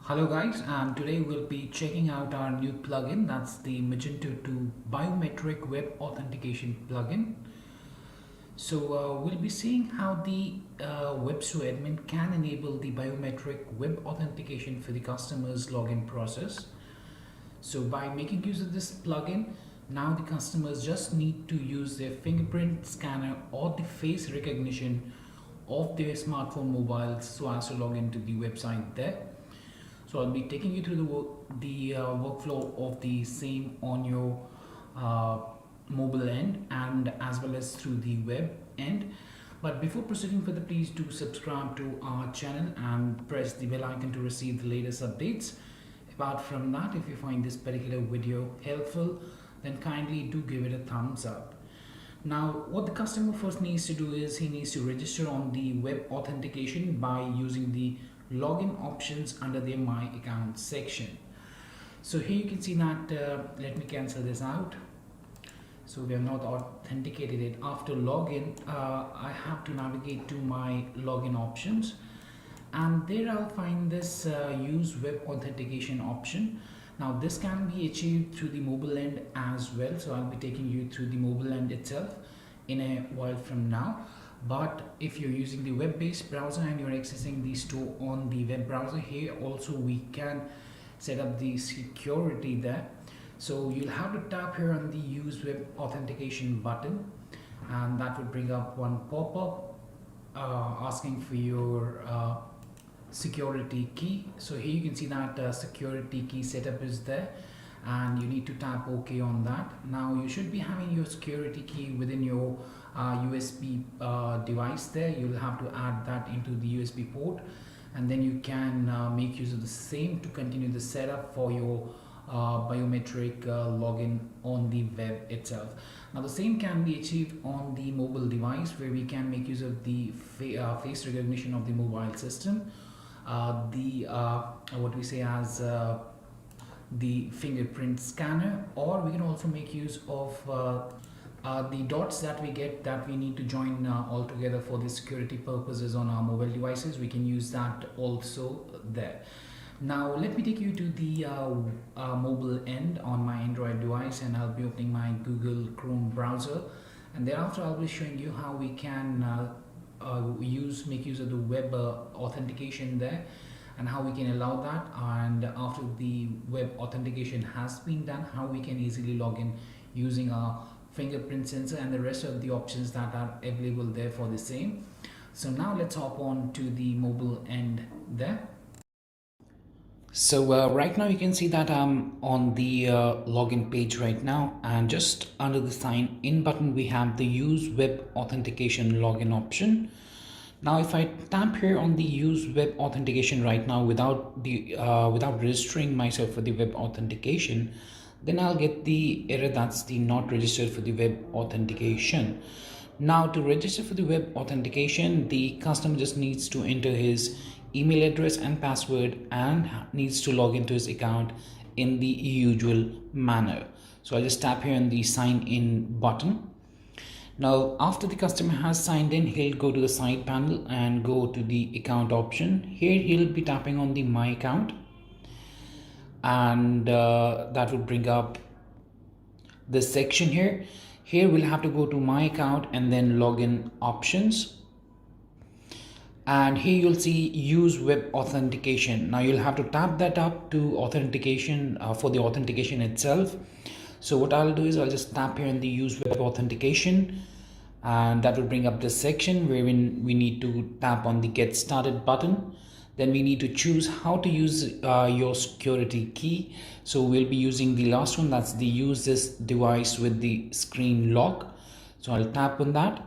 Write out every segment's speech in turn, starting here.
Hello guys, and today we'll be checking out our new plugin. That's the Magento 2 Biometric Web Authentication plugin. We'll be seeing how the WebSU admin can enable the biometric web authentication for the customer's login process. So by making use of this plugin, now the customers just need to use their fingerprint scanner or the face recognition of their smartphone mobiles so as to log into the website there. So I'll be taking you through the workflow of the same on your mobile end and as well as through the web end. But before proceeding further, please do subscribe to our channel and press the bell icon to receive the latest updates. Apart from that, if you find this particular video helpful, then kindly do give it a thumbs up. Now, what the customer first needs to do is he needs to register on the web authentication by using the login options under the My Account section. So here you can see that, let me cancel this out. So we have not authenticated it. After login, I have to navigate to my login options, and there I'll find this use web authentication option. Now this can be achieved through the mobile end as well, so I'll be taking you through the mobile end itself in a while from now. But if you're using the web-based browser and you're accessing the store on the web browser, here also we can set up the security there. So you'll have to tap here on the use web authentication button, and that will bring up one pop-up asking for your security key. So here you can see that security key setup is there, and you need to tap OK on that. Now you should be having your security key within your USB device there. You'll have to add that into the USB port, and then you can make use of the same to continue the setup for your biometric login on the web itself. Now the same can be achieved on the mobile device, where we can make use of the face recognition of the mobile system, what we say as the fingerprint scanner, or we can also make use of the dots that we get that we need to join all together for the security purposes on our mobile devices. We can use that also there. Now let me take you to the mobile end on my Android device, and I'll be opening my Google Chrome browser, and thereafter I'll be showing you how we can make use of the web authentication there, and how we can allow that, and after the web authentication has been done, how we can easily log in using our fingerprint sensor and the rest of the options that are available there for the same. So now let's hop on to the mobile end there. So right now you can see that I'm on the login page right now, and just under the sign in button we have the use web authentication login option. Now if I tap here on the use web authentication right now without registering myself for the web authentication, then I'll get the error that's the not registered for the web authentication. Now to register for the web authentication, the customer just needs to enter his email address and password and needs to log into his account in the usual manner. So I'll just tap here on the sign in button. Now after the customer has signed in, he'll go to the side panel and go to the account option. Here he'll be tapping on the My Account, and that will bring up this section here. Here we'll have to go to My Account and then Login Options, and here you'll see use web authentication. Now you'll have to tap that up to authentication for the authentication itself. So what I'll do is I'll just tap here in the use web authentication, and that will bring up this section where we need to tap on the get started button. Then we need to choose how to use your security key. So we'll be using the last one, that's the use this device with the screen lock. So I'll tap on that,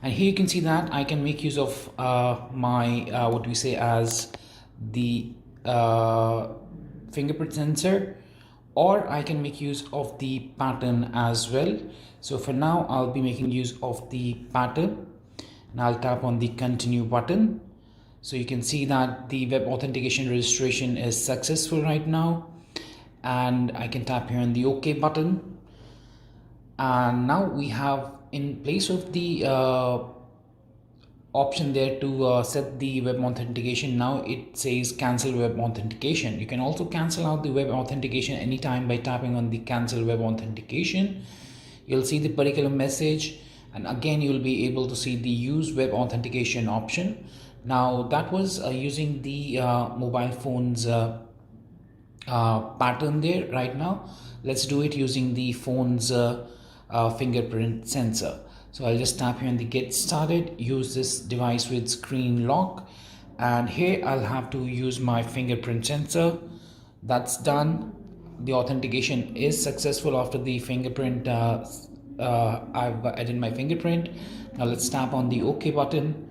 and here you can see that I can make use of my what we say as the fingerprint sensor, or I can make use of the pattern as well. So for now I'll be making use of the pattern, and I'll tap on the continue button. So you can see that the web authentication registration is successful right now, and I can tap here on the OK button. And now we have, in place of the option there to set the web authentication. Now it says cancel web authentication. You can also cancel out the web authentication anytime by tapping on the cancel web authentication. You'll see the particular message, and again you'll be able to see the use web authentication option. Now that was using the mobile phones pattern there. Right now let's do it using the phone's fingerprint sensor. So I'll just tap here on the get started, use this device with screen lock, and here I'll have to use my fingerprint sensor. That's done. The authentication is successful after the fingerprint. I've added my fingerprint. Now let's tap on the OK button,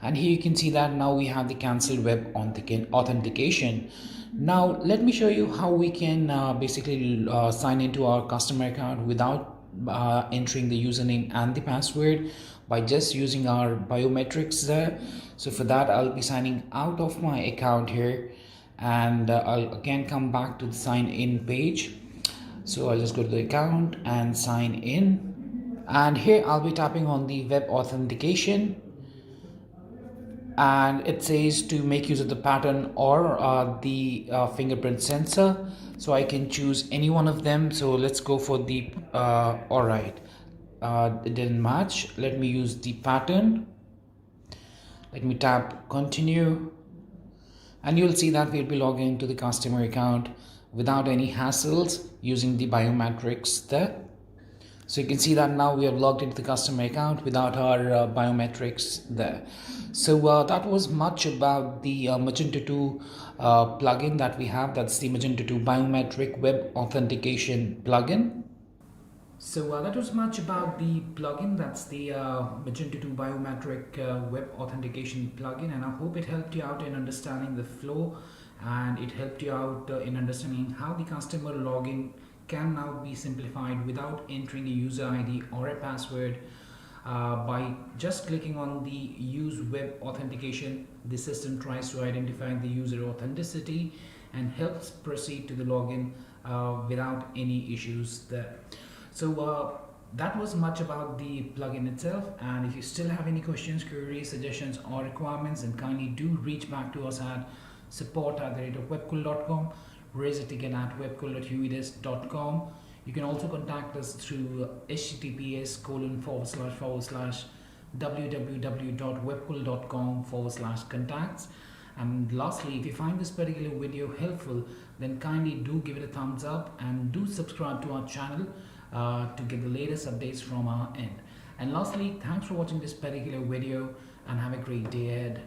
and here you can see that now we have the cancel web authentication. Now let me show you how we can basically sign into our customer account without entering the username and the password, by just using our biometrics there. So for that I'll be signing out of my account here, and I'll again come back to the sign in page. So I'll just go to the account and sign in, and here I'll be tapping on the web authentication, and it says to make use of the pattern or the fingerprint sensor. So I can choose any one of them. So let's go for the all right, it didn't match. Let me use the pattern. Let me tap continue, and you'll see that we'll be logging into the customer account without any hassles using the biometrics there. So you can see that now we have logged into the customer account without our biometrics there. So that was much about the Magento 2 plugin that we have. That's the Magento 2 Biometric Web Authentication plugin. So that was much about the plugin. That's the Magento 2 Biometric Web Authentication plugin, and I hope it helped you out in understanding the flow, and it helped you out in understanding how the customer login can now be simplified without entering a user ID or a password. By just clicking on the use web authentication, the system tries to identify the user authenticity and helps proceed to the login without any issues there. So that was much about the plugin itself, and if you still have any questions, queries, suggestions or requirements, then kindly do reach back to us at support@webkul.com, raise a ticket at webkul.uedis.com. You can also contact us through https://www.webkul.com/contacts. And lastly, if you find this particular video helpful, then kindly do give it a thumbs up and do subscribe to our channel to get the latest updates from our end. And lastly, thanks for watching this particular video, and have a great day ahead.